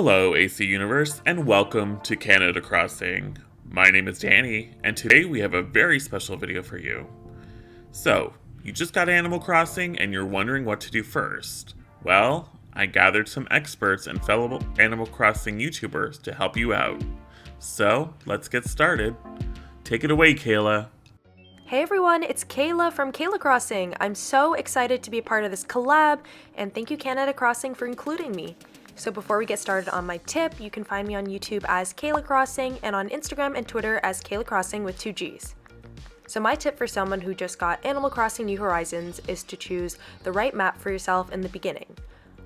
Hello, AC Universe, and welcome to Canada Crossing. My name is Danny, and today we have a very special video for you. So, you just got Animal Crossing and you're wondering what to do first. Well, I gathered some experts and fellow Animal Crossing YouTubers to help you out. So, let's get started. Take it away, Kayla. Hey everyone, it's Kayla from Kayla Crossing. I'm so excited to be a part of this collab, and thank you Canada Crossing for including me. So before we get started on my tip, you can find me on YouTube as Kayla Crossing and on Instagram and Twitter as Kayla Crossing with 2 G's. So my tip for someone who just got Animal Crossing New Horizons is to choose the right map for yourself in the beginning.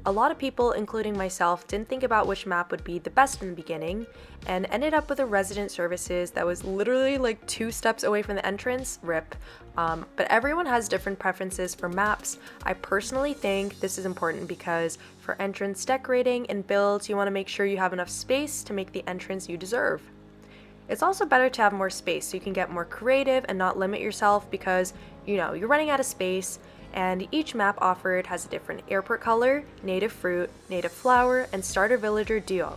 A lot of people, including myself, didn't think about which map would be the best in the beginning and ended up with a resident services that was literally like 2 steps away from the entrance, rip. But everyone has different preferences for maps. I personally think this is important because for entrance decorating and builds, you want to make sure you have enough space to make the entrance you deserve. It's also better to have more space so you can get more creative and not limit yourself because, you're running out of space. And each map offered has a different airport color, native fruit, native flower, and starter villager duo.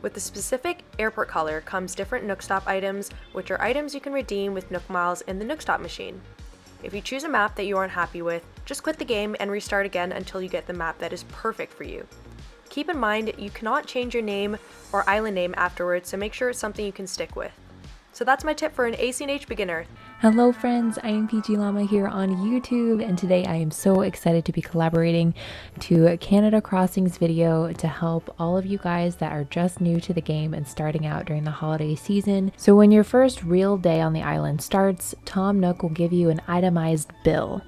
With the specific airport color comes different Nook Stop items, which are items you can redeem with Nook Miles in the Nook Stop machine. If you choose a map that you aren't happy with, just quit the game and restart again until you get the map that is perfect for you. Keep in mind, you cannot change your name or island name afterwards, so make sure it's something you can stick with. So that's my tip for an ACNH beginner. Hello friends, I am Peachie Llama here on YouTube, and today I am so excited to be collaborating to Canada Crossing's video to help all of you guys that are just new to the game and starting out during the holiday season. So when your first real day on the island starts, Tom Nook will give you an itemized bill.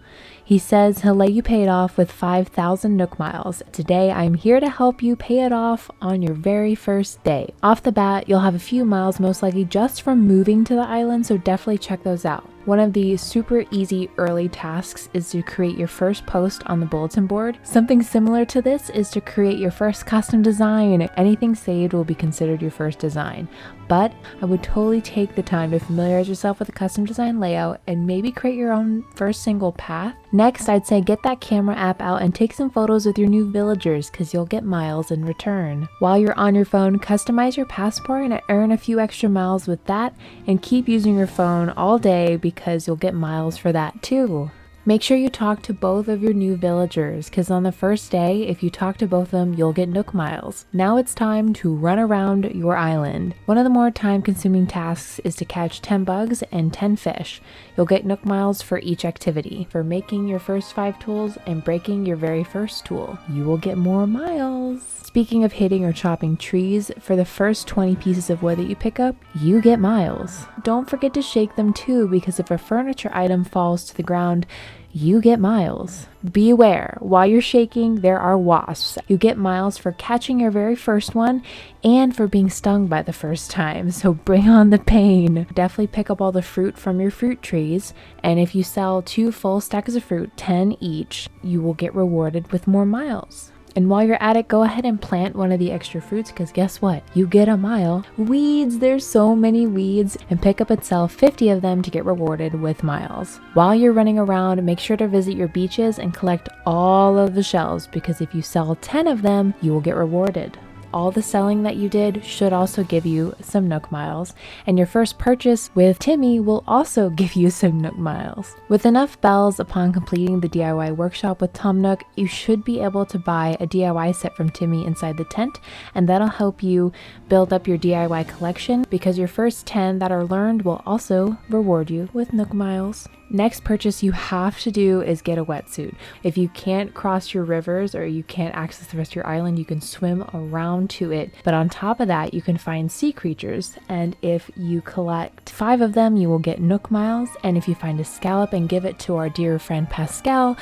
He says he'll let you pay it off with 5,000 Nook Miles. Today, I'm here to help you pay it off on your very first day. Off the bat, you'll have a few miles most likely just from moving to the island, so definitely check those out. One of the super easy early tasks is to create your first post on the bulletin board. Something similar to this is to create your first custom design. Anything saved will be considered your first design. But I would totally take the time to familiarize yourself with the custom design layout and maybe create your own first single path. Next, I'd say get that camera app out and take some photos with your new villagers because you'll get miles in return. While you're on your phone, customize your passport and earn a few extra miles with that, and keep using your phone all day because you'll get miles for that too. Make sure you talk to both of your new villagers because on the first day, if you talk to both of them, you'll get Nook Miles. Now it's time to run around your island. One of the more time-consuming tasks is to catch 10 bugs and 10 fish. You'll get Nook Miles for each activity. For making your first 5 tools and breaking your very first tool, you will get more miles. Speaking of hitting or chopping trees, for the first 20 pieces of wood that you pick up, you get miles. Don't forget to shake them too, because if a furniture item falls to the ground, you get miles. Be aware, while you're shaking, there are wasps. You get miles for catching your very first one and for being stung by the first time, so bring on the pain. Definitely pick up all the fruit from your fruit trees, and if you sell 2 full stacks of fruit, 10 each, you will get rewarded with more miles. And while you're at it, go ahead and plant one of the extra fruits because guess what? You get a mile. Weeds, there's so many weeds, and pick up and sell 50 of them to get rewarded with miles. While you're running around, make sure to visit your beaches and collect all of the shells because if you sell 10 of them, you will get rewarded. All the selling that you did should also give you some Nook Miles, and your first purchase with Timmy will also give you some Nook Miles. With enough bells upon completing the DIY workshop with Tom Nook, you should be able to buy a DIY set from Timmy inside the tent, and that'll help you build up your DIY collection because your first 10 that are learned will also reward you with Nook Miles. Next purchase you have to do is get a wetsuit. If you can't cross your rivers or you can't access the rest of your island, you can swim around to it. But on top of that, you can find sea creatures. And if you collect 5 of them, you will get Nook Miles. And if you find a scallop and give it to our dear friend Pascal,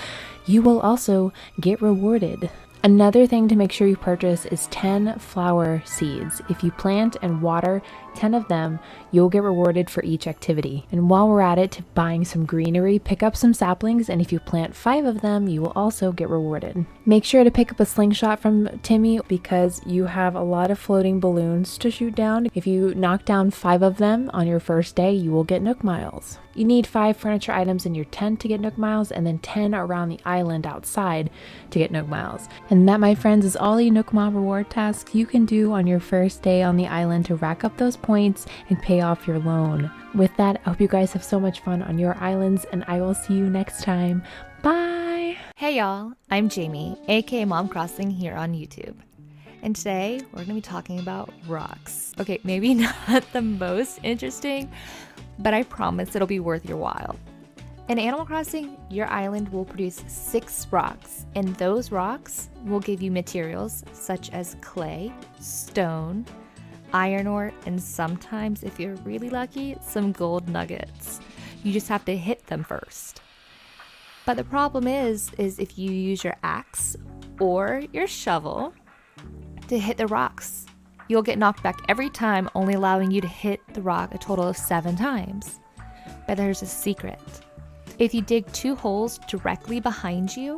you will also get rewarded. Another thing to make sure you purchase is 10 flower seeds. If you plant and water 10 of them, you'll get rewarded for each activity. And while we're at it, buying some greenery, pick up some saplings, and if you plant 5 of them, you will also get rewarded. Make sure to pick up a slingshot from Timmy because you have a lot of floating balloons to shoot down. If you knock down 5 of them on your first day, you will get Nook Miles. You need 5 furniture items in your tent to get Nook Miles, and then 10 around the island outside to get Nook Miles. And that, my friends, is all the Nook Mile reward tasks you can do on your first day on the island to rack up those points and pay off your loan. With that, I hope you guys have so much fun on your islands, and I will see you next time. Bye! Hey y'all, I'm Jamie, aka Mom Crossing here on YouTube. And today, we're going to be talking about rocks. Okay, maybe not the most interesting, but I promise it'll be worth your while. In Animal Crossing, your island will produce 6 rocks, and those rocks will give you materials such as clay, stone, iron ore, and sometimes, if you're really lucky, some gold nuggets. You just have to hit them first. But the problem is if you use your axe or your shovel to hit the rocks, you'll get knocked back every time, only allowing you to hit the rock a total of 7 times. But there's a secret. If you dig 2 holes directly behind you,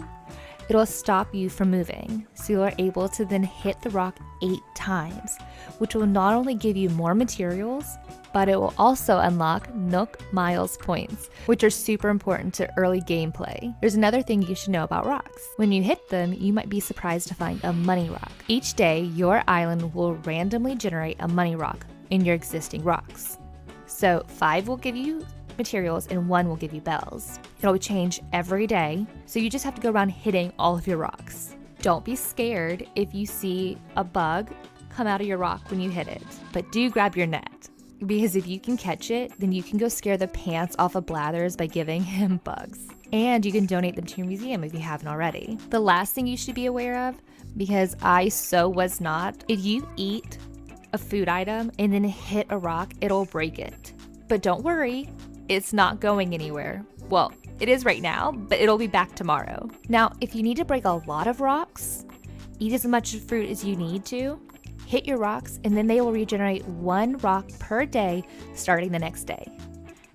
it'll stop you from moving, so you are able to then hit the rock 8 times, which will not only give you more materials, but it will also unlock Nook Miles points, which are super important to early gameplay. There's another thing you should know about rocks. When you hit them, you might be surprised to find a money rock. Each day, your island will randomly generate a money rock in your existing rocks. So 5 will give you materials and 1 will give you bells. It'll change every day, so you just have to go around hitting all of your rocks. Don't be scared if you see a bug come out of your rock when you hit it, but do grab your net. Because if you can catch it, then you can go scare the pants off of Blathers by giving him bugs. And you can donate them to your museum if you haven't already. The last thing you should be aware of, because I so was not, if you eat a food item and then hit a rock, it'll break it. But don't worry, it's not going anywhere. Well, it is right now, but it'll be back tomorrow. Now, if you need to break a lot of rocks, eat as much fruit as you need to, hit your rocks, and then they will regenerate 1 rock per day starting the next day.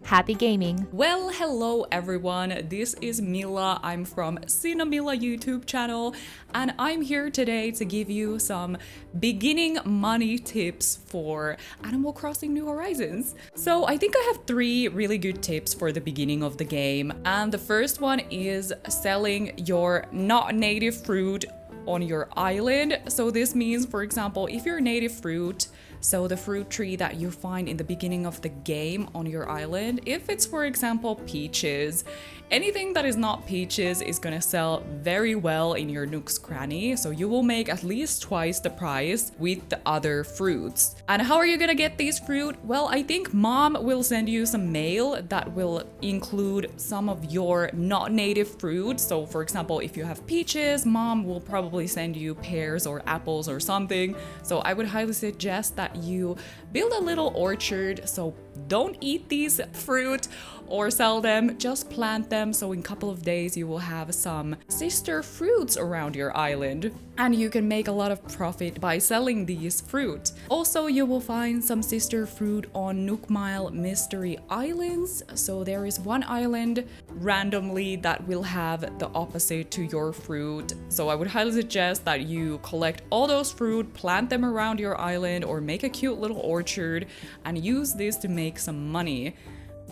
Happy gaming! Well, hello everyone, this is Mila. I'm from Cinnamilla YouTube channel, and I'm here today to give you some beginning money tips for Animal Crossing New Horizons. So I think I have 3 really good tips for the beginning of the game, and the first one is selling your not native fruit on your island. So this means, for example, if your native fruit, so the fruit tree that you find in the beginning of the game on your island, if it's, for example, peaches, anything that is not peaches is gonna sell very well in your Nook's Cranny, so you will make at least twice the price with the other fruits. And how are you gonna get these fruit? Well, I think Mom will send you some mail that will include some of your not native fruit. So for example, if you have peaches, Mom will probably send you pears or apples or something. So I would highly suggest that you build a little orchard, so don't eat these fruit or sell them, just plant them, so in a couple of days you will have some sister fruits around your island, and you can make a lot of profit by selling these fruit. Also, you will find some sister fruit on Nook Mile Mystery Islands, so there is one island randomly that will have the opposite to your fruit, so I would highly suggest that you collect all those fruit, plant them around your island, or make a cute little orchard and use this to make some money.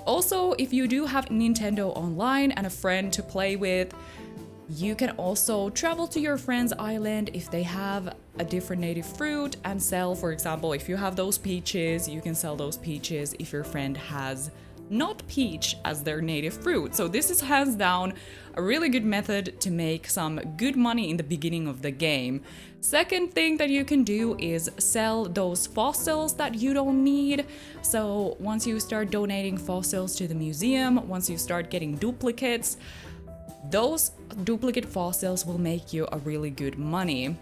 Also, if you do have Nintendo Online and a friend to play with, you can also travel to your friend's island if they have a different native fruit and sell, for example, if you have those peaches, you can sell those peaches if your friend has not peach as their native fruit. So this is hands down a really good method to make some good money in the beginning of the game. Second thing that you can do is sell those fossils that you don't need. So once you start donating fossils to the museum, once you start getting duplicates, those duplicate fossils will make you a really good money.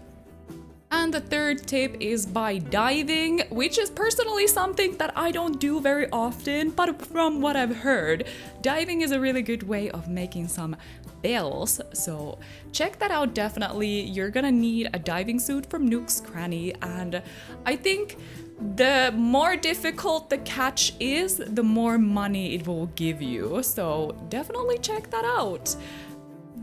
And the third tip is by diving, which is personally something that I don't do very often, but from what I've heard, diving is a really good way of making some bells. So check that out definitely. You're gonna need a diving suit from Nook's Cranny, and I think the more difficult the catch is, the more money it will give you. So definitely check that out.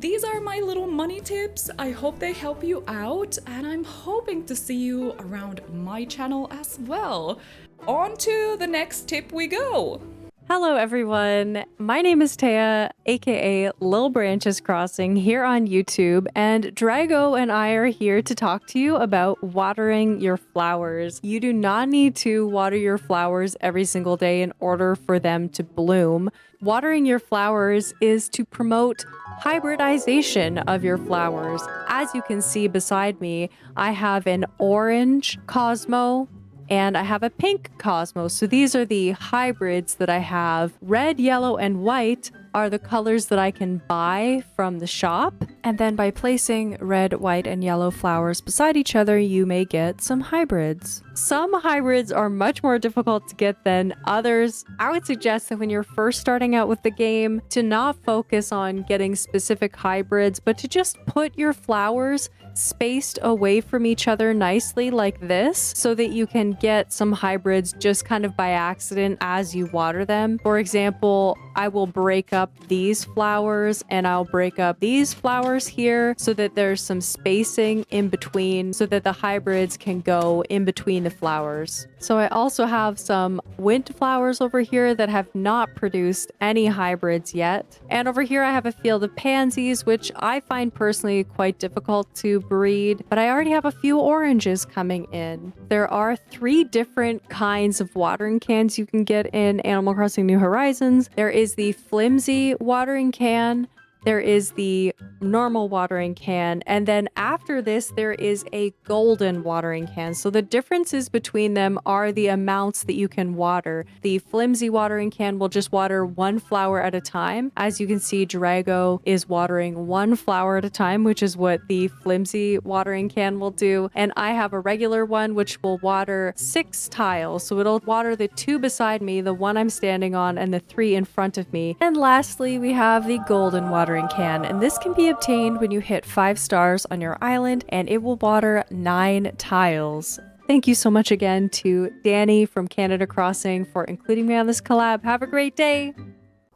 These are my little money tips. I hope they help you out, and I'm hoping to see you around my channel as well. On to the next tip we go. Hello everyone, my name is Taya, aka LilBranches Crossing here on YouTube, and Drago and I are here to talk to you about watering your flowers. You do not need to water your flowers every single day in order for them to bloom. Watering your flowers is to promote hybridization of your flowers. As you can see beside me, I have an orange Cosmo and I have a pink Cosmo. So these are the hybrids that I have. Red, yellow, and white are the colors that I can buy from the shop. And then by placing red, white, and yellow flowers beside each other, you may get some hybrids. Some hybrids are much more difficult to get than others. I would suggest that when you're first starting out with the game, to not focus on getting specific hybrids, but to just put your flowers spaced away from each other nicely like this, so that you can get some hybrids just kind of by accident as you water them. For example, I will break up these flowers and I'll break up these flowers here so that there's some spacing in between so that the hybrids can go in between the flowers. So I also have some windflowers over here that have not produced any hybrids yet. And over here I have a field of pansies, which I find personally quite difficult to breed, but I already have a few oranges coming in. There are 3 different kinds of watering cans you can get in Animal Crossing New Horizons. There is the flimsy watering can, there is the normal watering can, and then after this there is a golden watering can. So the differences between them are the amounts that you can water. The flimsy watering can will just water 1 flower at a time. As you can see, Drago is watering 1 flower at a time, which is what the flimsy watering can will do. And I have a regular one which will water 6 tiles. So it'll water the 2 beside me, the 1 I'm standing on, and the 3 in front of me. And lastly, we have the golden watering can, and this can be obtained when you hit 5 stars on your island, and it will water 9 tiles. Thank you so much again to Danny from Canada Crossing for including me on this collab. Have a great day!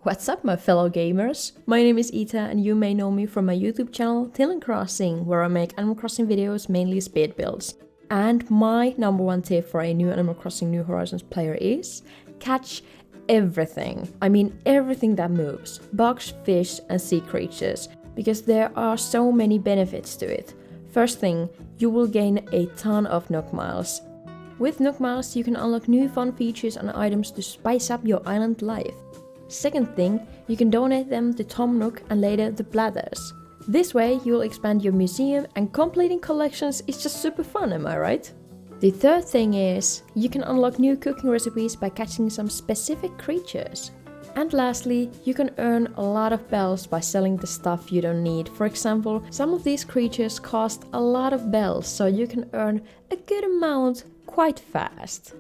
What's up, my fellow gamers? My name is Ita, and you may know me from my YouTube channel Tinland Crossing, where I make Animal Crossing videos, mainly speed builds. And my number 1 tip for a new Animal Crossing New Horizons player is catch everything. I mean everything that moves. Bugs, fish, and sea creatures, because there are so many benefits to it. First thing, you will gain a ton of Nook Miles. With Nook Miles, you can unlock new fun features and items to spice up your island life. Second thing, you can donate them to Tom Nook and later the Blathers. This way, you will expand your museum, and completing collections is just super fun, am I right? The third thing is, you can unlock new cooking recipes by catching some specific creatures. And lastly, you can earn a lot of bells by selling the stuff you don't need. For example, some of these creatures cost a lot of bells, so you can earn a good amount quite fast.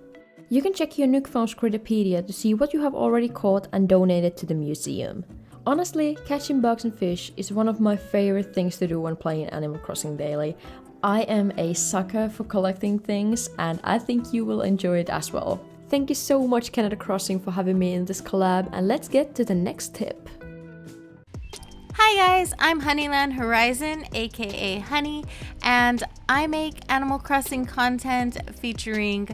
You can check your Nook Phone's Critterpedia to see what you have already caught and donated to the museum. Honestly, catching bugs and fish is one of my favorite things to do when playing Animal Crossing daily. I am a sucker for collecting things, and I think you will enjoy it as well. Thank you so much, Canada Crossing, for having me in this collab, and let's get to the next tip. Hi guys, I'm Honeyland Horizon, aka Honey, and I make Animal Crossing content featuring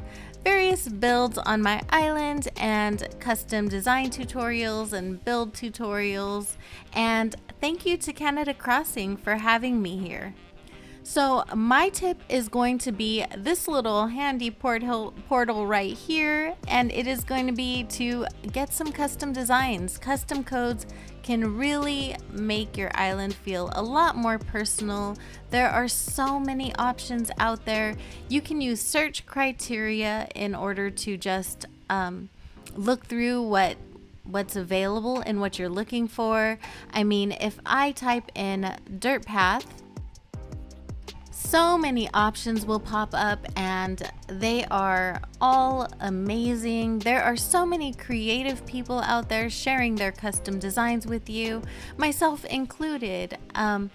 various builds on my island and custom design tutorials and build tutorials, and thank you to Canada Crossing for having me here. So my tip is going to be this little handy portal right here, and it is going to be to get some custom designs. Custom codes can really make your island feel a lot more personal. There are so many options out there. You can use search criteria in order to just look through what's available and what you're looking for. I mean, if I type in dirt path, so many options will pop up and they are all amazing. There are so many creative people out there sharing their custom designs with you, myself included. And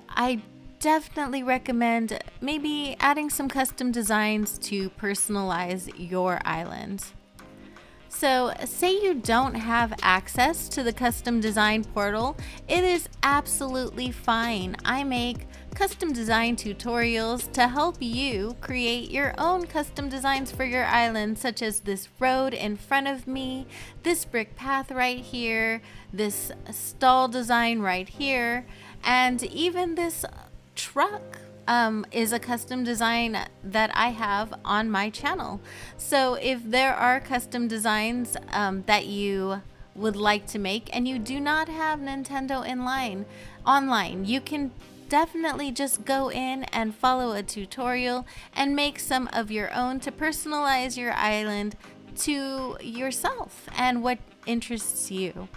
I definitely recommend maybe adding some custom designs to personalize your island. So say you don't have access to the custom design portal, it is absolutely fine. I make custom design tutorials to help you create your own custom designs for your island, such as this road in front of me, this brick path right here, this stall design right here, and even this truck is a custom design that I have on my channel. So if there are custom designs that you would like to make and you do not have Nintendo online, you can definitely just go in and follow a tutorial and make some of your own to personalize your island to yourself and what interests you.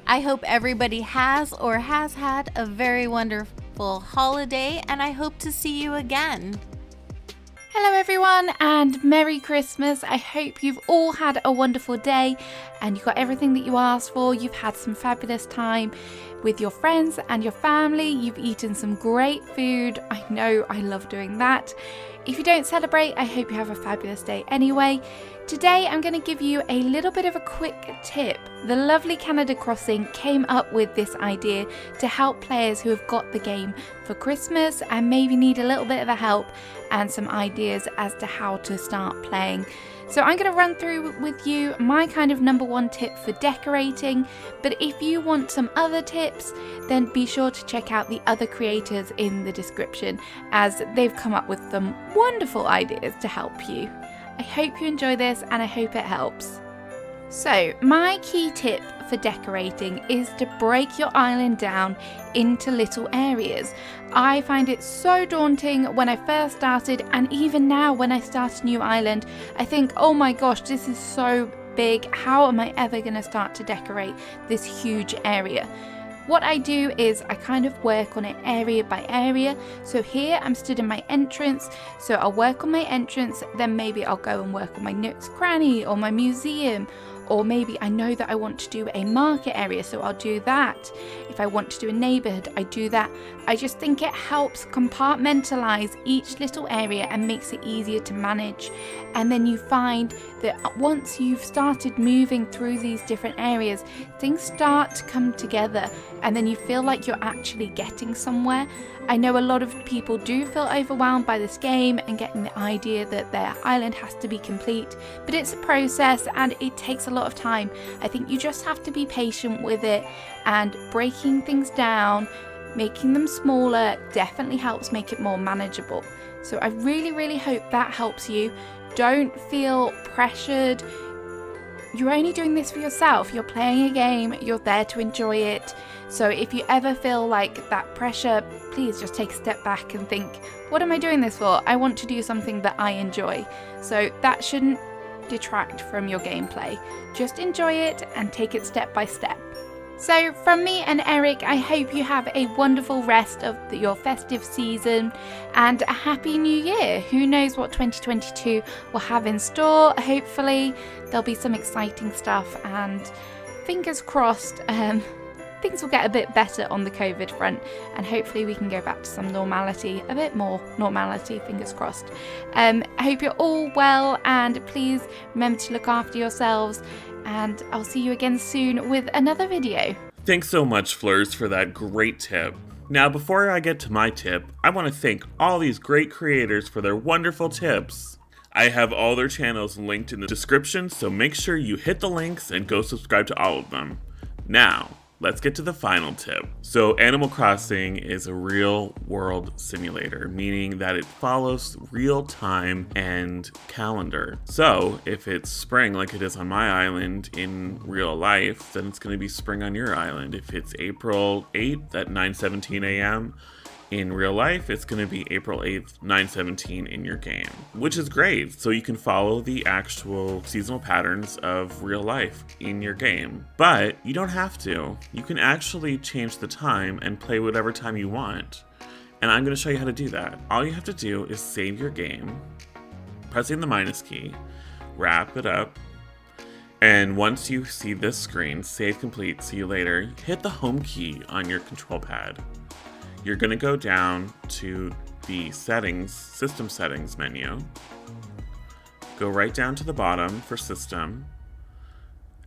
I hope everybody has or has had a very wonderful holiday, and I hope to see you again. Hello everyone and Merry Christmas. I hope you've all had a wonderful day and you got everything that you asked for. You've had some fabulous time with your friends and your family. You've eaten some great food. I know I love doing that. If you don't celebrate, I hope you have a fabulous day anyway. Today I'm going to give you a little bit of a quick tip. The lovely Canada Crossing came up with this idea to help players who have got the game for Christmas and maybe need a little bit of a help and some ideas as to how to start playing. So I'm going to run through with you my kind of number one tip for decorating, but if you want some other tips, then be sure to check out the other creators in the description as they've come up with some wonderful ideas to help you. I hope you enjoy this and I hope it helps. So my key tip for decorating is to break your island down into little areas. I find it so daunting when I first started, and even now when I start a new island, I think, oh my gosh, this is so big. How am I ever going to start to decorate this huge area? What I do is I kind of work on it area by area. So here I'm stood in my entrance, so I'll work on my entrance, then maybe I'll go and work on my nook's cranny or my museum, or maybe I know that I want to do a market area, so I'll do that. If I want to do a neighborhood, I do that. I just think it helps compartmentalize each little area and makes it easier to manage. And then you find that once you've started moving through these different areas, things start to come together and then you feel like you're actually getting somewhere. I know a lot of people do feel overwhelmed by this game and getting the idea that their island has to be complete, but it's a process and it takes a lot of time. I think you just have to be patient with it, and breaking things down, making them smaller definitely helps make it more manageable. So I really hope that helps you. Don't feel pressured. You're only doing this for yourself. You're playing a game, you're there to enjoy it. So if you ever feel like that pressure, please just take a step back and think, what am I doing this for? I want to do something that I enjoy. So that shouldn't detract from your gameplay. Just enjoy it and take it step by step. So from me and Eric, I hope you have a wonderful rest of your festive season and a happy new year. Who knows what 2022 will have in store. Hopefully there'll be some exciting stuff, and fingers crossed things will get a bit better on the COVID front, and hopefully we can go back to some normality, a bit more normality, fingers crossed. I hope you're all well, and please remember to look after yourselves, and I'll see you again soon with another video. Thanks so much, Fleurs, for that great tip. Now, before I get to my tip, I want to thank all these great creators for their wonderful tips. I have all their channels linked in the description, so make sure you hit the links and go subscribe to all of them. Now, let's get to the final tip. So Animal Crossing is a real world simulator, meaning that it follows real time and calendar. So if it's spring like it is on my island in real life, then it's going to be spring on your island. If it's April 8th at 9:17 a.m. in real life, it's going to be April 8th, 9:17 in your game, which is great. So you can follow the actual seasonal patterns of real life in your game. But you don't have to. You can actually change the time and play whatever time you want. And I'm going to show you how to do that. All you have to do is save your game, pressing the minus key, wrap it up, and once you see this screen, save complete, see you later, hit the home key on your control pad. You're going to go down to the settings, system settings menu, go right down to the bottom for system,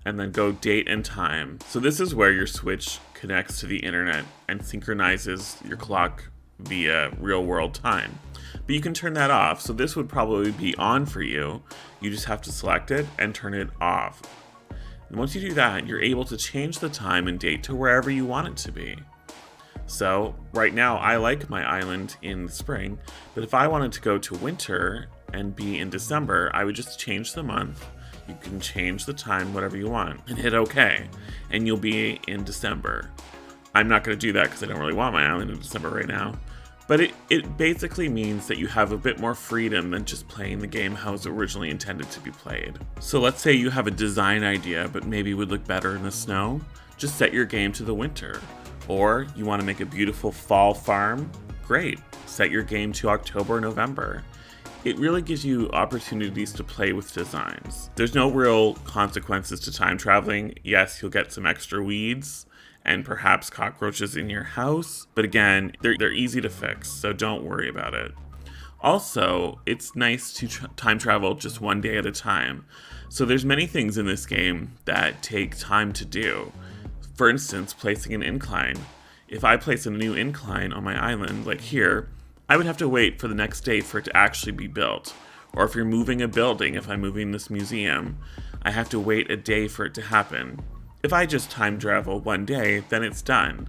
and then go date and time. So this is where your Switch connects to the internet and synchronizes your clock via real world time. But you can turn that off, so this would probably be on for you. You just have to select it and turn it off. And once you do that, you're able to change the time and date to wherever you want it to be. So right now I like my island in the spring, but if I wanted to go to winter and be in December, I would just change the month. You can change the time, whatever you want, and hit OK, and you'll be in December. I'm not going to do that because I don't really want my island in December right now. But it basically means that you have a bit more freedom than just playing the game how it's originally intended to be played. So let's say you have a design idea, but maybe it would look better in the snow. Just set your game to the winter. Or you want to make a beautiful fall farm? Great. Set your game to October or November. It really gives you opportunities to play with designs. There's no real consequences to time traveling. Yes, you'll get some extra weeds and perhaps cockroaches in your house, but again, they're easy to fix, so don't worry about it. Also, it's nice to time travel just one day at a time. So there's many things in this game that take time to do. For instance, placing an incline. If I place a new incline on my island, like here, I would have to wait for the next day for it to actually be built. Or if you're moving a building, if I'm moving this museum, I have to wait a day for it to happen. If I just time travel one day, then it's done.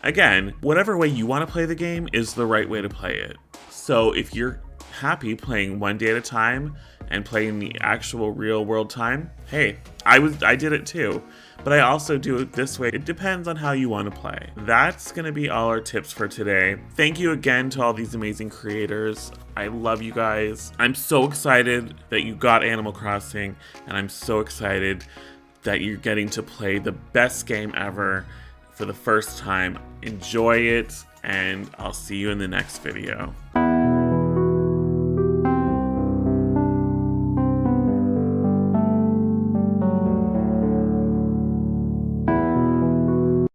Again, whatever way you want to play the game is the right way to play it. So if you're happy playing one day at a time and playing the actual real world time, hey, I did it too. But I also do it this way. It depends on how you want to play. That's going to be all our tips for today. Thank you again to all these amazing creators. I love you guys. I'm so excited that you got Animal Crossing, and I'm so excited that you're getting to play the best game ever for the first time. Enjoy it, and I'll see you in the next video.